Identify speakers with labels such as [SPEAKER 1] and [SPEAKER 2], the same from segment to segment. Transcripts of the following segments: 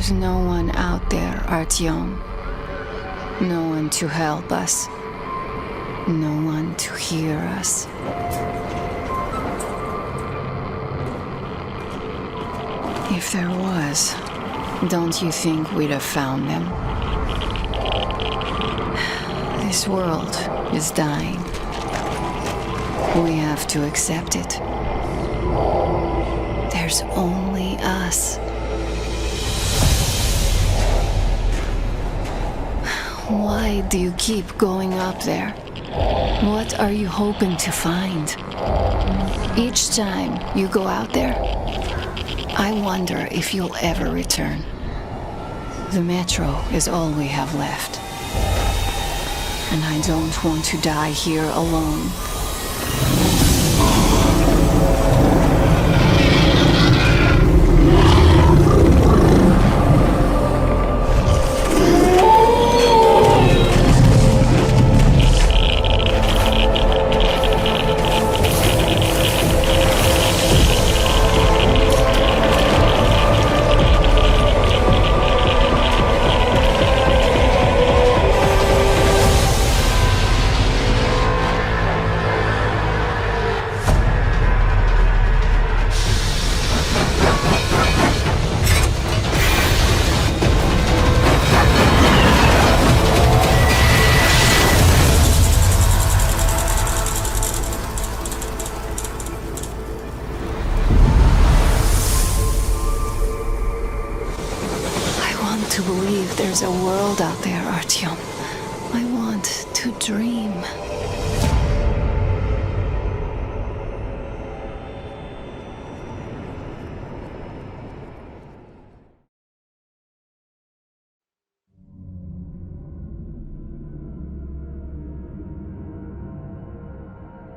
[SPEAKER 1] There's no one out there, Artyom. No one to help us. No one to hear us. If there was, don't you think we'd have found them? This world is dying. We have to accept it. There's only us. Why do you keep going up there? What are you hoping to find? Each time you go out there, I wonder if you'll ever return. The metro is all we have left. And I don't want to die here alone. To believe there's a world out there, Artyom. I want to dream.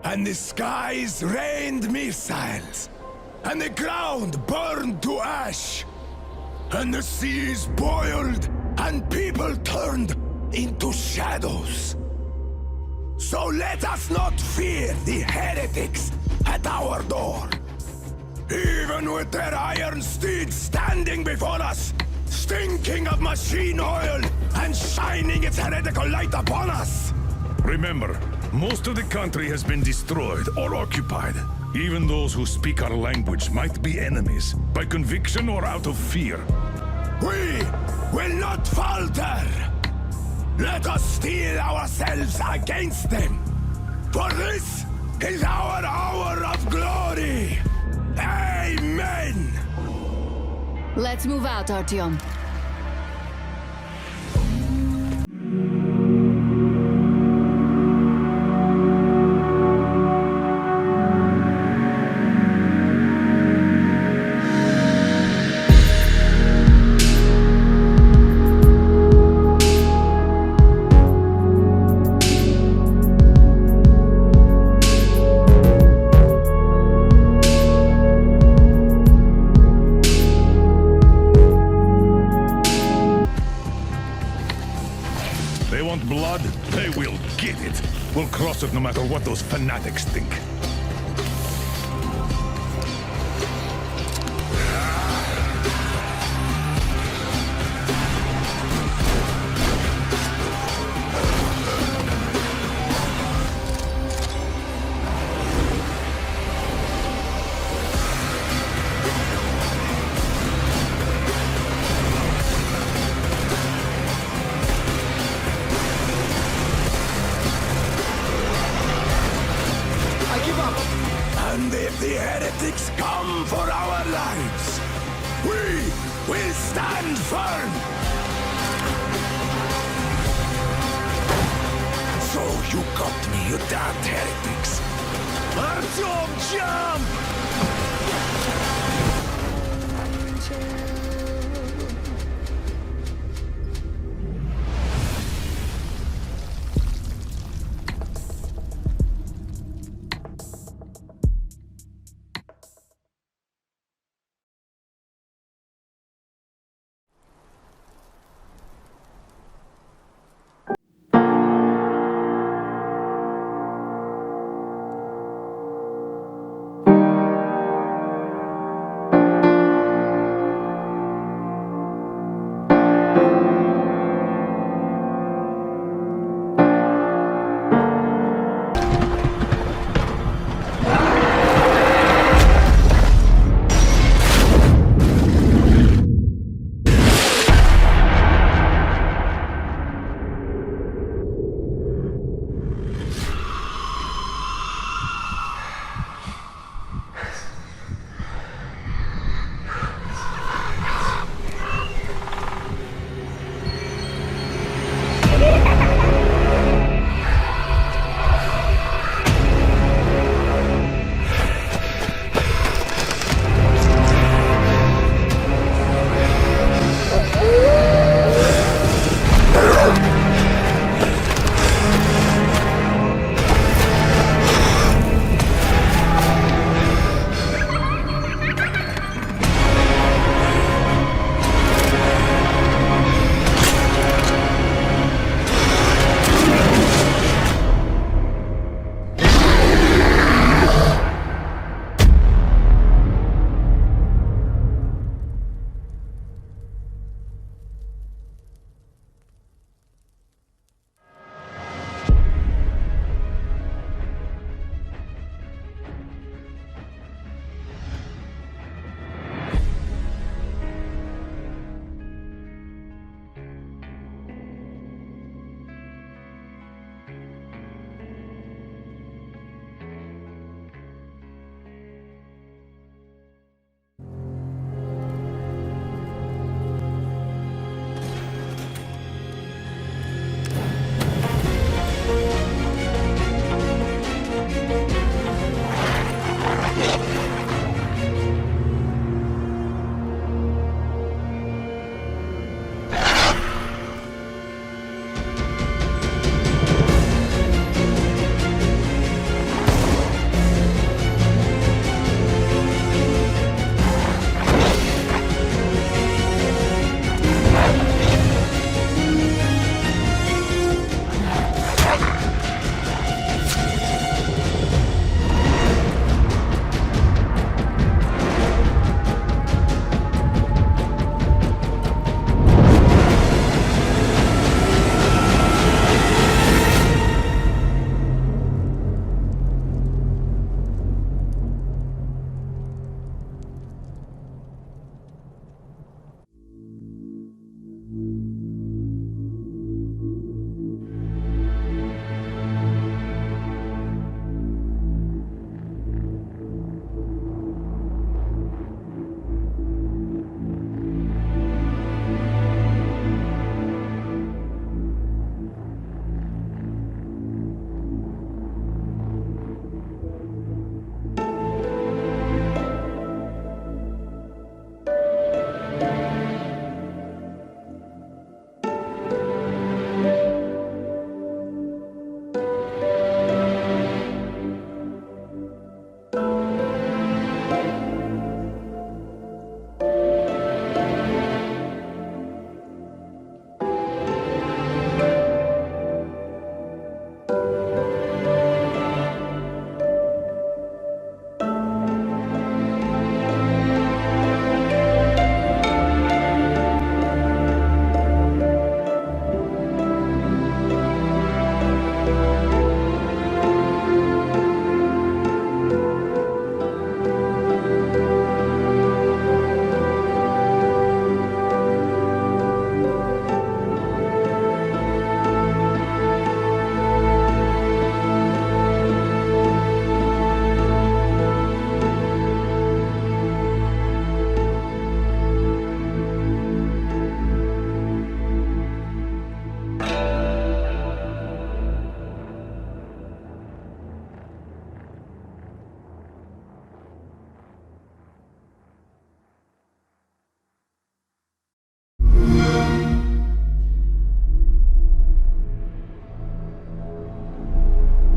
[SPEAKER 2] And the skies rained missiles, and the ground burned to ash. And the seas boiled, and people turned into shadows. So let us not fear the heretics at our door. Even with their iron steeds standing before us, stinking of machine oil and shining its heretical light upon us.
[SPEAKER 3] Remember, most of the country has been destroyed or occupied. Even those who speak our language might be enemies, by conviction or out of fear.
[SPEAKER 2] We will not falter! Let us steel ourselves against them! For this is our hour of glory! Amen!
[SPEAKER 1] Let's move out, Artyom.
[SPEAKER 3] Blood, they will get it. We'll cross it no matter what those fanatics think.
[SPEAKER 2] And if the heretics come for our lives, we will stand firm! So you got me, you damned heretics! Artyom, jump!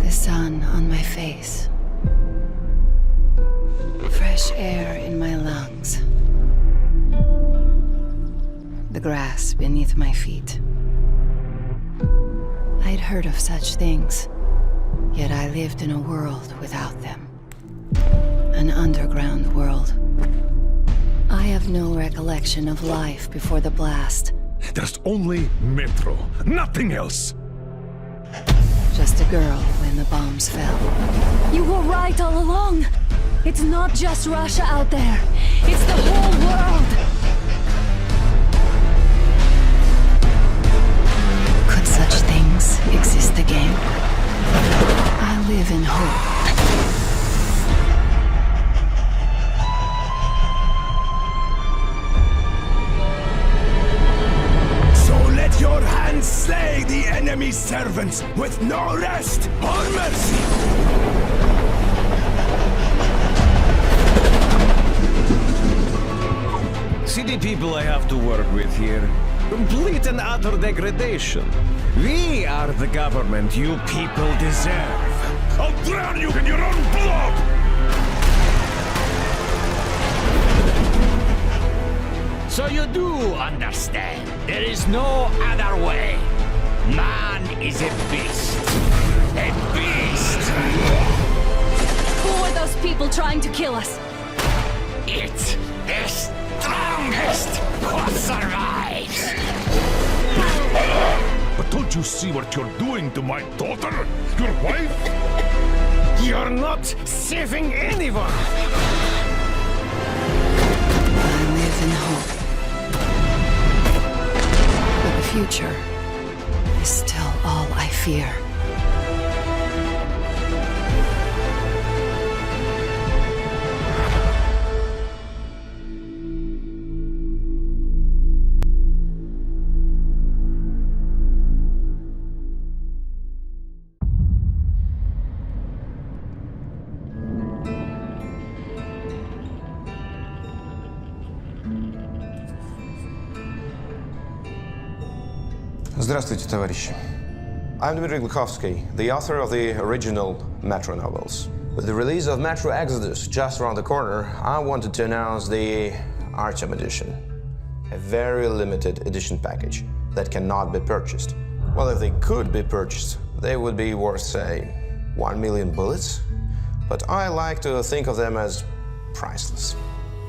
[SPEAKER 1] The sun on my face. Fresh air in my lungs. The grass beneath my feet. I'd heard of such things, yet I lived in a world without them. An underground world. I have no recollection of life before the blast.
[SPEAKER 3] There's only Metro, nothing else.
[SPEAKER 1] Just a girl when the bombs fell.
[SPEAKER 4] You were right all along. It's not just Russia out there. It's the whole world.
[SPEAKER 1] Could such things exist again? I live in hope.
[SPEAKER 2] Your hands slay the enemy's servants with no rest or mercy!
[SPEAKER 5] See the people I have to work with here. Complete and utter degradation. We are the government you people deserve.
[SPEAKER 3] I'll drown you in your own blood!
[SPEAKER 6] So you do understand. There is no other way. Man is a beast. A beast!
[SPEAKER 4] Who are those people trying to kill us?
[SPEAKER 6] It's the strongest who survives.
[SPEAKER 3] But don't you see what you're doing to my daughter? Your wife?
[SPEAKER 5] You're not saving anyone!
[SPEAKER 1] I live in hope. But the future is still all I fear.
[SPEAKER 7] Здравствуйте, товарищи. I'm Dmitry Glukhovsky, the author of the original Metro novels. With the release of Metro Exodus just around the corner, I wanted to announce the Artyom edition, a very limited edition package that cannot be purchased. Well, if they could be purchased, they would be worth, say, 1 million bullets, but I like to think of them as priceless.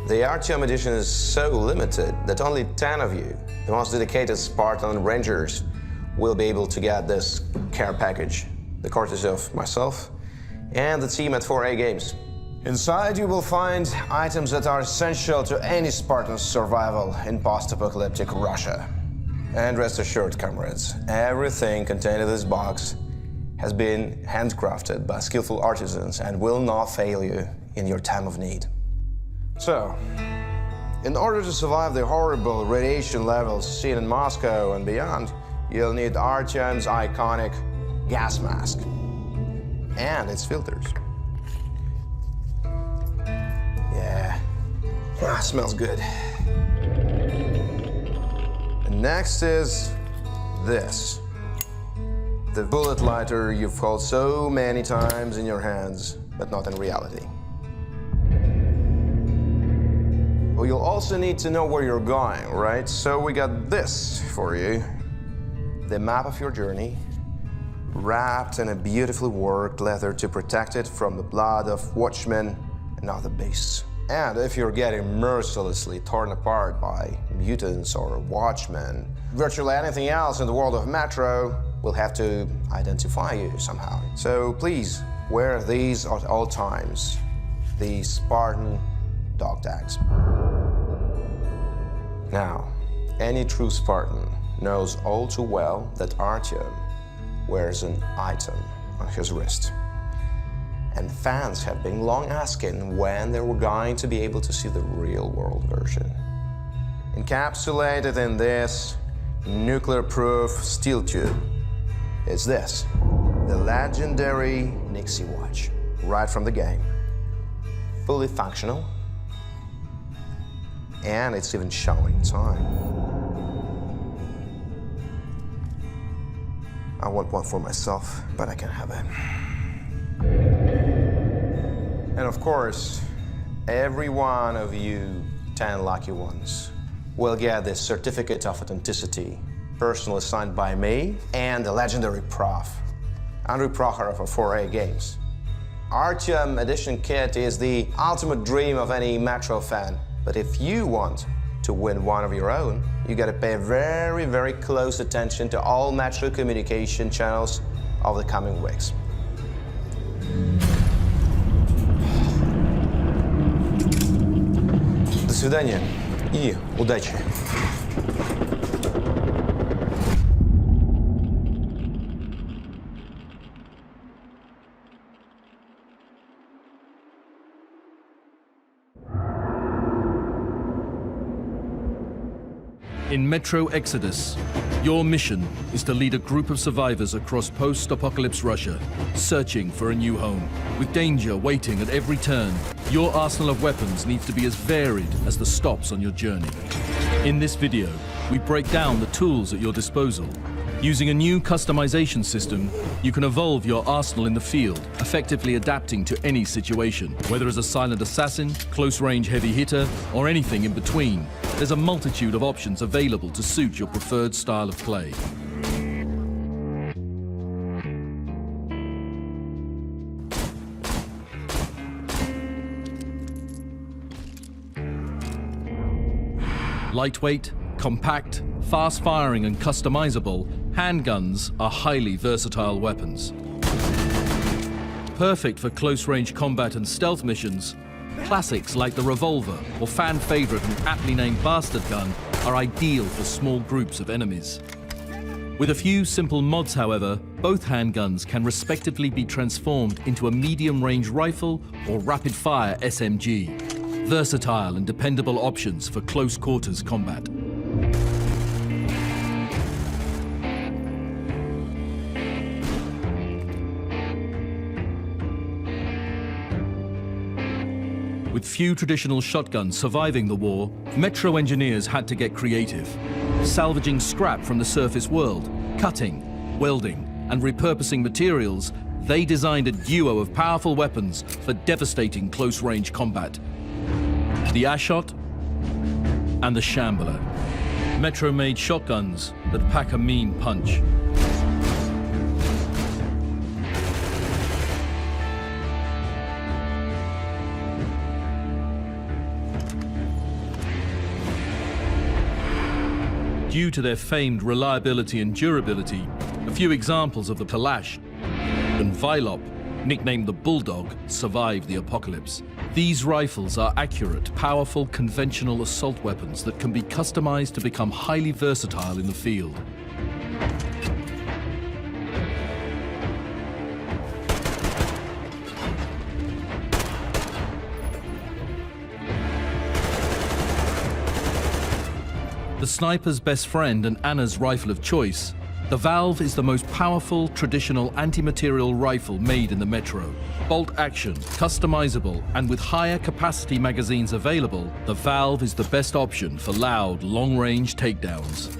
[SPEAKER 7] The Artyom edition is so limited that only 10 of you, the most dedicated Spartan Rangers, will be able to get this care package, the courtesy of myself and the team at 4A Games. Inside you will find items that are essential to any Spartan's survival in post-apocalyptic Russia. And rest assured, comrades, everything contained in this box has been handcrafted by skillful artisans and will not fail you in your time of need. So, in order to survive the horrible radiation levels seen in Moscow and beyond, you'll need Artyom's iconic gas mask and its filters. Yeah, smells good. And next is this. The bullet lighter you've held so many times in your hands, but not in reality. Well, you'll also need to know where you're going, right? So we got this for you. The map of your journey, wrapped in a beautifully worked leather to protect it from the blood of watchmen and other beasts. And if you're getting mercilessly torn apart by mutants or watchmen, virtually anything else in the world of Metro will have to identify you somehow. So please, wear these at all times, the Spartan dog tags. Now, any true Spartan knows all too well that Artyom wears an item on his wrist. And fans have been long asking when they were going to be able to see the real-world version. Encapsulated in this nuclear-proof steel tube is this, the legendary Nixie watch, right from the game. Fully functional, and it's even showing time. I want one for myself, but I can't have it. And of course, every one of you 10 lucky ones will get this certificate of authenticity, personally signed by me and the legendary Prof, Andrei Prokhorov of 4A Games. Artyom Edition Kit is the ultimate dream of any Metro fan, but if you want to win one of your own, you gotta pay very, very close attention to all Metro communication channels of the coming weeks. До свидания и удачи!
[SPEAKER 8] In Metro Exodus, your mission is to lead a group of survivors across post-apocalypse Russia, searching for a new home. With danger waiting at every turn, your arsenal of weapons needs to be as varied as the stops on your journey. In this video, we break down the tools at your disposal. Using a new customization system, you can evolve your arsenal in the field, effectively adapting to any situation. Whether as a silent assassin, close-range heavy hitter, or anything in between, there's a multitude of options available to suit your preferred style of play. Lightweight, compact, fast-firing and customizable, handguns are highly versatile weapons. Perfect for close-range combat and stealth missions, classics like the revolver or fan-favorite and aptly named bastard gun are ideal for small groups of enemies. With a few simple mods, however, both handguns can respectively be transformed into a medium-range rifle or rapid-fire SMG. Versatile and dependable options for close-quarters combat. With few traditional shotguns surviving the war, Metro engineers had to get creative, salvaging scrap from the surface world, Cutting, welding, and repurposing materials, they designed a duo of powerful weapons for devastating close-range combat. The Ashot and the Shambler. Metro-made shotguns that pack a mean punch. Due to their famed reliability and durability, a few examples of the Kalash and Vylop, nicknamed the Bulldog, survived the apocalypse. These rifles are accurate, powerful, conventional assault weapons that can be customized to become highly versatile in the field. The sniper's best friend and Anna's rifle of choice, the Valve is the most powerful traditional anti-material rifle made in the Metro. Bolt action, customizable, and with higher capacity magazines available, the Valve is the best option for loud, long-range takedowns.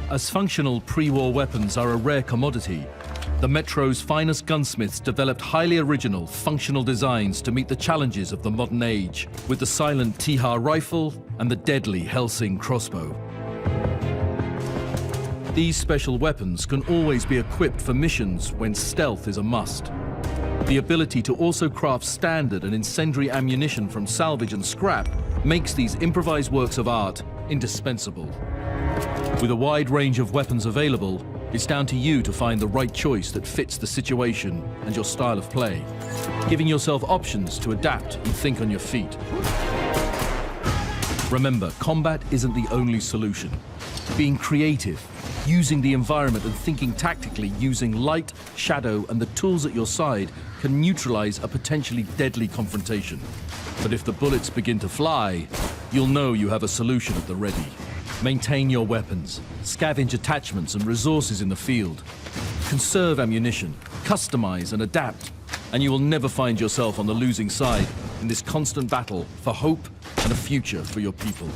[SPEAKER 8] As functional pre-war weapons are a rare commodity, the Metro's finest gunsmiths developed highly original, functional designs to meet the challenges of the modern age, with the silent Tiha rifle and the deadly Helsing crossbow. These special weapons can always be equipped for missions when stealth is a must. The ability to also craft standard and incendiary ammunition from salvage and scrap makes these improvised works of art indispensable. With a wide range of weapons available, it's down to you to find the right choice that fits the situation and your style of play, giving yourself options to adapt and think on your feet. Remember, combat isn't the only solution. Being creative, using the environment and thinking tactically using light, shadow, and the tools at your side can neutralize a potentially deadly confrontation. But if the bullets begin to fly, you'll know you have a solution at the ready. Maintain your weapons, scavenge attachments and resources in the field, conserve ammunition, customize and adapt, and you will never find yourself on the losing side in this constant battle for hope and a future for your people.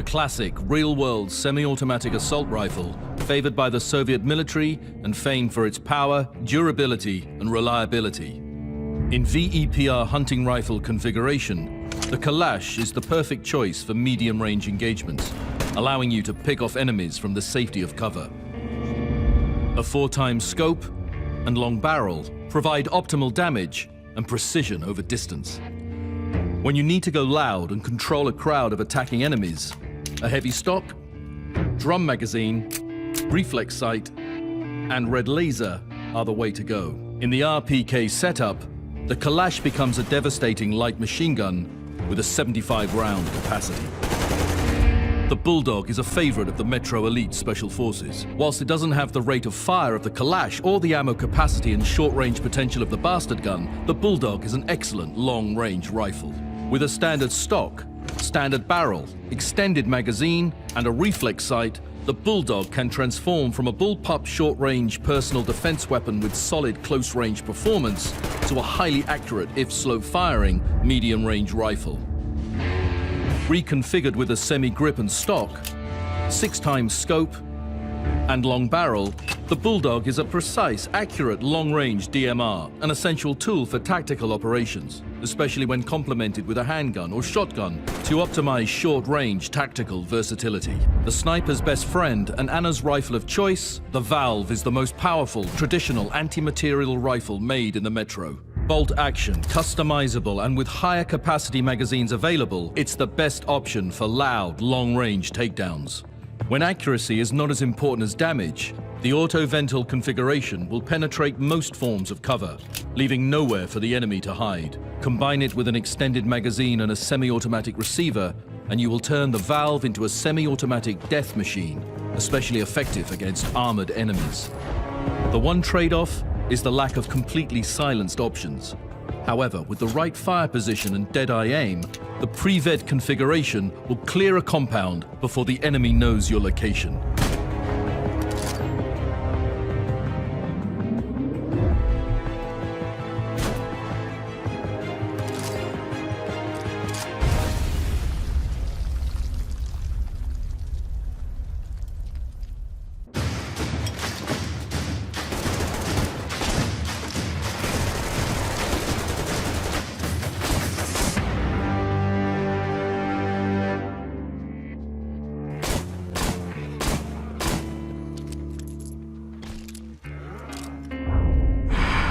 [SPEAKER 8] Classic, real-world semi-automatic assault rifle, favored by the Soviet military and famed for its power, durability, and reliability. In VEPR hunting rifle configuration, the Kalash is the perfect choice for medium-range engagements, allowing you to pick off enemies from the safety of cover. A 4x scope and long barrel provide optimal damage and precision over distance. When you need to go loud and control a crowd of attacking enemies, a heavy stock, drum magazine, reflex sight, and red laser are the way to go. In the RPK setup, the Kalash becomes a devastating light machine gun with a 75-round capacity. The Bulldog is a favorite of the Metro Elite Special Forces. Whilst it doesn't have the rate of fire of the Kalash or the ammo capacity and short-range potential of the Bastard gun, the Bulldog is an excellent long-range rifle. With a standard stock, standard barrel, extended magazine, and a reflex sight, the Bulldog can transform from a bullpup short-range personal defense weapon with solid close-range performance to a highly accurate, if slow-firing, medium-range rifle. Reconfigured with a semi-grip and stock, 6x scope, and long barrel, the Bulldog is a precise, accurate, long-range DMR, an essential tool for tactical operations, especially when complemented with a handgun or shotgun to optimize short-range tactical versatility. The sniper's best friend and Anna's rifle of choice, the Valve is the most powerful, traditional anti-material rifle made in the Metro. Bolt action, customizable, and with higher capacity magazines available, it's the best option for loud, long-range takedowns. When accuracy is not as important as damage, the auto-ventil configuration will penetrate most forms of cover, leaving nowhere for the enemy to hide. Combine it with an extended magazine and a semi-automatic receiver, and you will turn the Valve into a semi-automatic death machine. especially effective against armored enemies. The one trade-off is the lack of completely silenced options. However, with the right fire position and dead-eye aim, the pre-ved configuration will clear a compound before the enemy knows your location.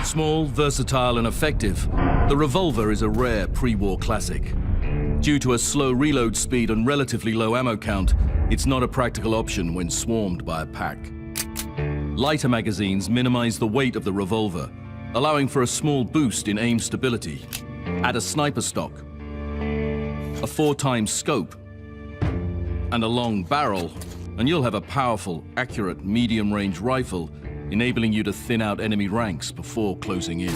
[SPEAKER 8] Small, versatile and effective, the revolver is a rare pre-war classic. Due to a slow reload speed and relatively low ammo count, it's not a practical option when swarmed by a pack. Lighter magazines minimize the weight of the revolver, allowing for a small boost in aim stability. Add a sniper stock, a 4x scope, and a long barrel, and you'll have a powerful, accurate, medium-range rifle enabling you to thin out enemy ranks before closing in.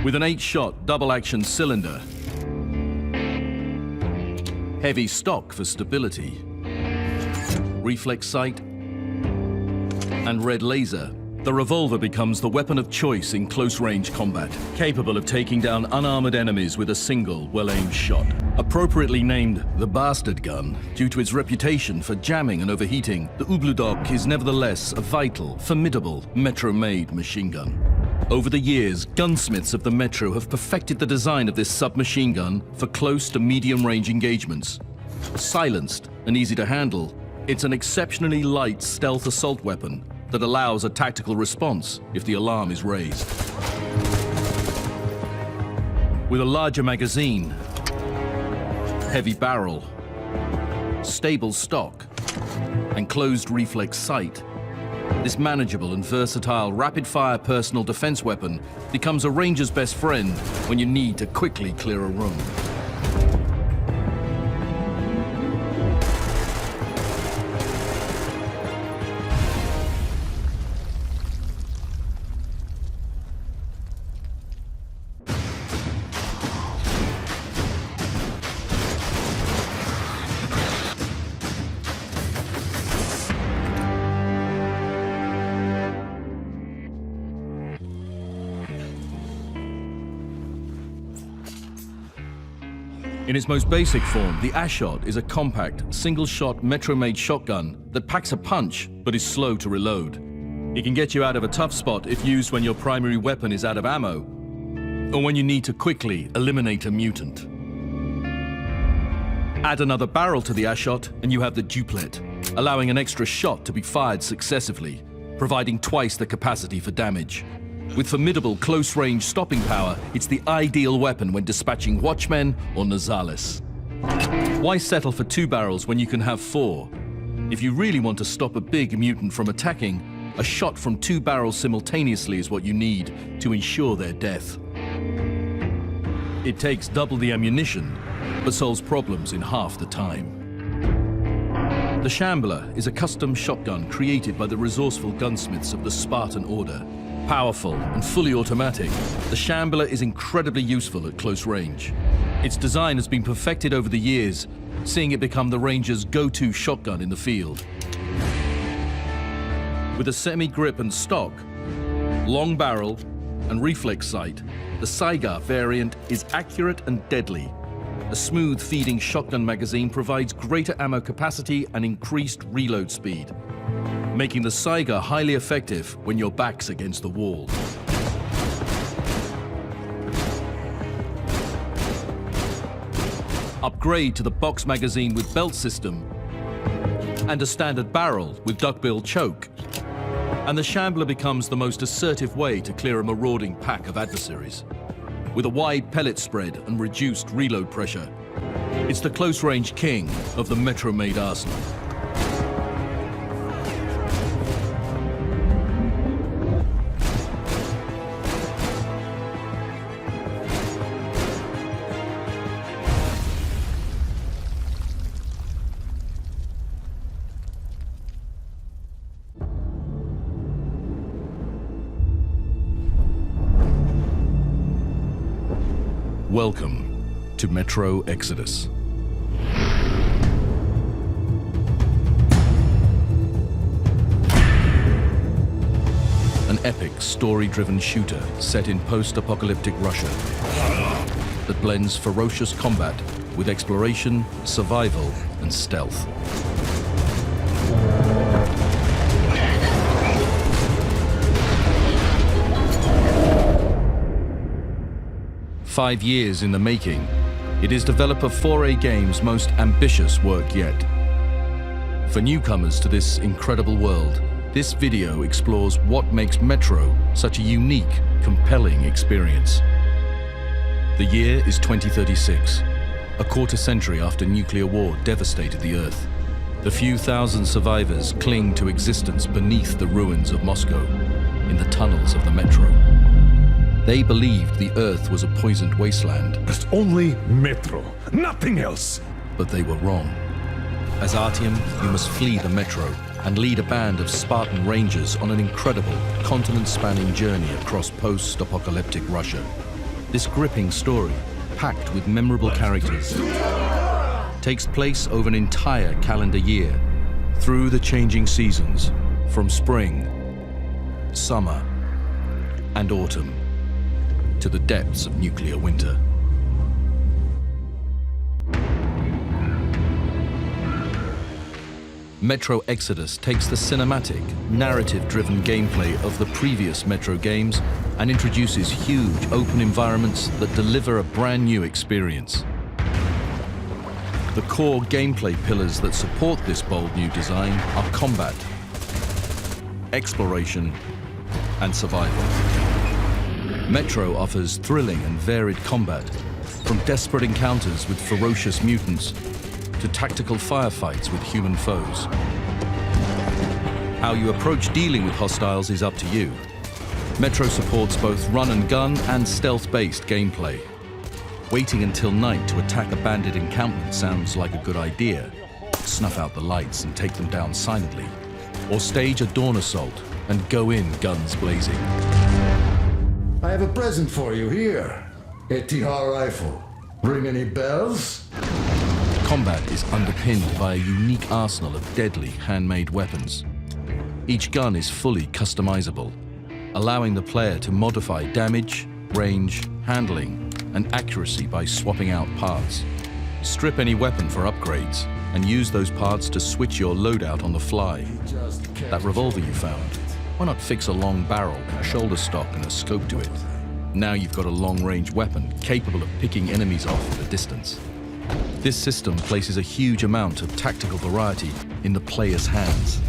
[SPEAKER 8] With an 8-shot double-action cylinder, heavy stock for stability, reflex sight, and red laser, the revolver becomes the weapon of choice in close-range combat, capable of taking down unarmored enemies with a single, well-aimed shot. Appropriately named the Bastard Gun, due to its reputation for jamming and overheating, the Ублюдок is nevertheless a vital, formidable, Metro-made machine gun. Over the years, gunsmiths of the Metro have perfected the design of this submachine gun for close to medium-range engagements. Silenced and easy to handle, it's an exceptionally light stealth assault weapon that allows a tactical response if the alarm is raised. With a larger magazine, heavy barrel, stable stock, and closed reflex sight, this manageable and versatile rapid-fire personal defense weapon becomes a ranger's best friend when you need to quickly clear a room. In its most basic form, the Ashot is a compact, single-shot Metro-made shotgun that packs a punch but is slow to reload. It can get you out of a tough spot if used when your primary weapon is out of ammo, or when you need to quickly eliminate a mutant. Add another barrel to the Ashot and you have the duplet, allowing an extra shot to be fired successively, providing twice the capacity for damage. With formidable close-range stopping power, it's the ideal weapon when dispatching Watchmen or Nazales. Why settle for 2 barrels when you can have 4? If you really want to stop a big mutant from attacking, a shot from 2 barrels simultaneously is what you need to ensure their death. It takes double the ammunition, but solves problems in half the time. The Shambler is a custom shotgun created by the resourceful gunsmiths of the Spartan Order. Powerful and fully automatic, the Shambler is incredibly useful at close range. Its design has been perfected over the years, seeing it become the Ranger's go-to shotgun in the field. With a semi-grip and stock, long barrel, and reflex sight, the Saiga variant is accurate and deadly. A smooth feeding shotgun magazine provides greater ammo capacity and increased reload speed, making the Saiga highly effective when your back's against the wall. Upgrade to the box magazine with belt system and a standard barrel with duckbill choke, and the Shambler becomes the most assertive way to clear a marauding pack of adversaries. With a wide pellet spread and reduced reload pressure, it's the close-range king of the Metro-made arsenal. Welcome to Metro Exodus. An epic, story-driven shooter set in post-apocalyptic Russia that blends ferocious combat with exploration, survival, and stealth. "5 years in the making, it is developer 4A Games' most ambitious work yet. For newcomers to this incredible world, this video explores what makes Metro such a unique, compelling experience. The year is 2036, a quarter century after nuclear war devastated the Earth. The few thousand survivors cling to existence beneath the ruins of Moscow, in the tunnels of the Metro. They believed the Earth was a poisoned wasteland.
[SPEAKER 3] Just only Metro, nothing else.
[SPEAKER 8] But they were wrong. As Artyom, you must flee the Metro and lead a band of Spartan Rangers on an incredible, continent-spanning journey across post-apocalyptic Russia. This gripping story, packed with memorable characters, takes place over an entire calendar year, through the changing seasons, from spring, summer, and autumn, to the depths of nuclear winter. Metro Exodus takes the cinematic, narrative-driven gameplay of the previous Metro games and introduces huge open environments that deliver a brand new experience. The core gameplay pillars that support this bold new design are combat, exploration, and survival. Metro offers thrilling and varied combat, from desperate encounters with ferocious mutants to tactical firefights with human foes. How you approach dealing with hostiles is up to you. Metro supports both run-and-gun and stealth-based gameplay. Waiting until night to attack a bandit encampment sounds like a good idea. Snuff out the lights and take them down silently. Or stage a dawn assault and go in guns blazing.
[SPEAKER 9] I have a present for you here. A TR rifle. Ring any bells?
[SPEAKER 8] Combat is underpinned by a unique arsenal of deadly handmade weapons. Each gun is fully customizable, allowing the player to modify damage, range, handling, and accuracy by swapping out parts. Strip any weapon for upgrades and use those parts to switch your loadout on the fly. That revolver you found, why not fix a long barrel, a shoulder stock, and a scope to it? Now you've got a long-range weapon capable of picking enemies off at a distance. This system places a huge amount of tactical variety in the player's hands.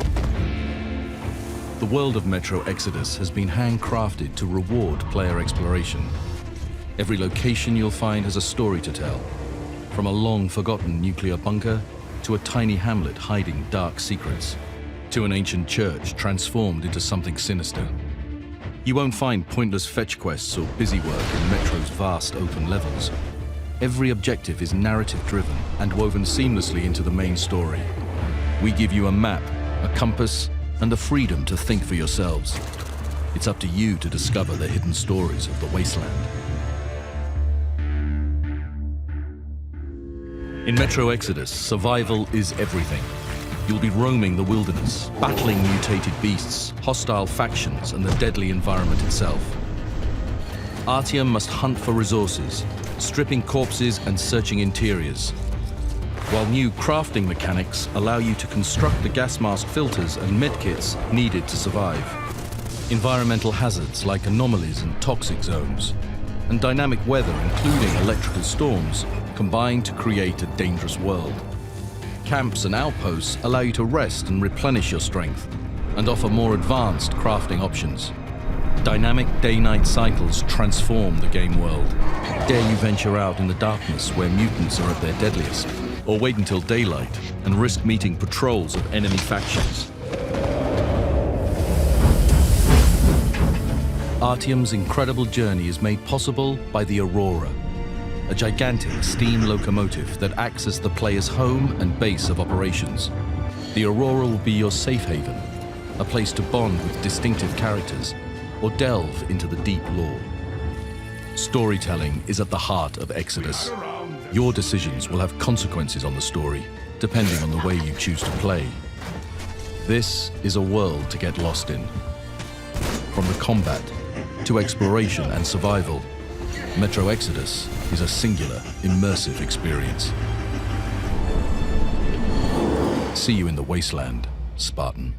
[SPEAKER 8] The world of Metro Exodus has been handcrafted to reward player exploration. Every location you'll find has a story to tell, from a long-forgotten nuclear bunker to a tiny hamlet hiding dark secrets, to an ancient church transformed into something sinister. You won't find pointless fetch quests or busy work in Metro's vast open levels. Every objective is narrative-driven and woven seamlessly into the main story. We give you a map, a compass, and the freedom to think for yourselves. It's up to you to discover the hidden stories of the wasteland. In Metro Exodus, survival is everything. You'll be roaming the wilderness, battling mutated beasts, hostile factions, and the deadly environment itself. Artyom must hunt for resources, stripping corpses and searching interiors, while new crafting mechanics allow you to construct the gas mask filters and medkits needed to survive. Environmental hazards like anomalies and toxic zones, and dynamic weather including electrical storms, combine to create a dangerous world. Camps and outposts allow you to rest and replenish your strength, and offer more advanced crafting options. Dynamic day-night cycles transform the game world. Dare you venture out in the darkness where mutants are at their deadliest, or wait until daylight and risk meeting patrols of enemy factions. Artyom's incredible journey is made possible by the Aurora, a gigantic steam locomotive that acts as the player's home and base of operations. The Aurora will be your safe haven, a place to bond with distinctive characters or delve into the deep lore. Storytelling is at the heart of Exodus. Your decisions will have consequences on the story, depending on the way you choose to play. This is a world to get lost in. From the combat to exploration and survival, Metro Exodus is a singular, immersive experience. See you in the wasteland, Spartan.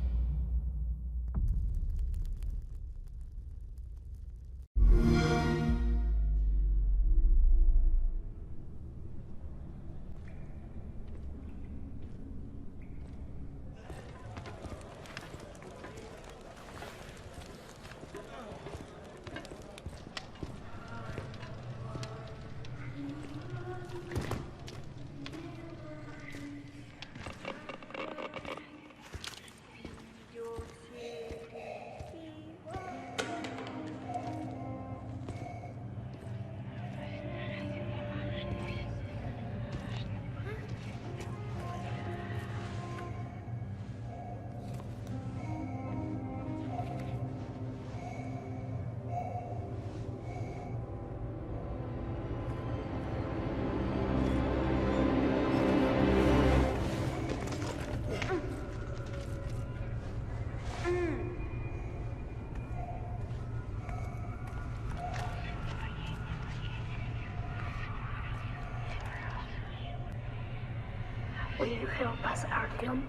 [SPEAKER 10] Will you help us, Artyom?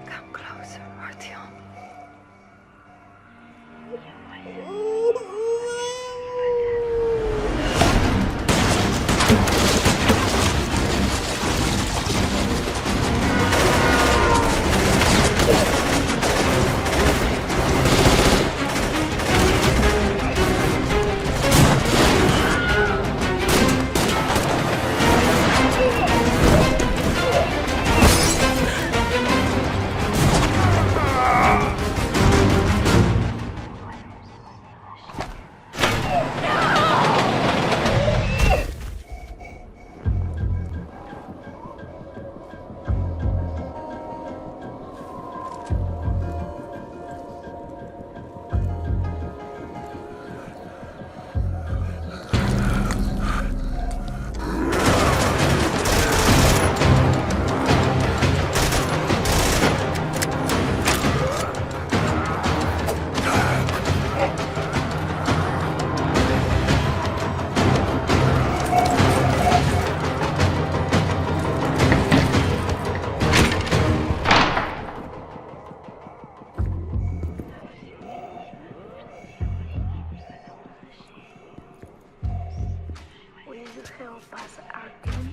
[SPEAKER 1] Come closer, Artyom.
[SPEAKER 10] Will you help us, Artyom?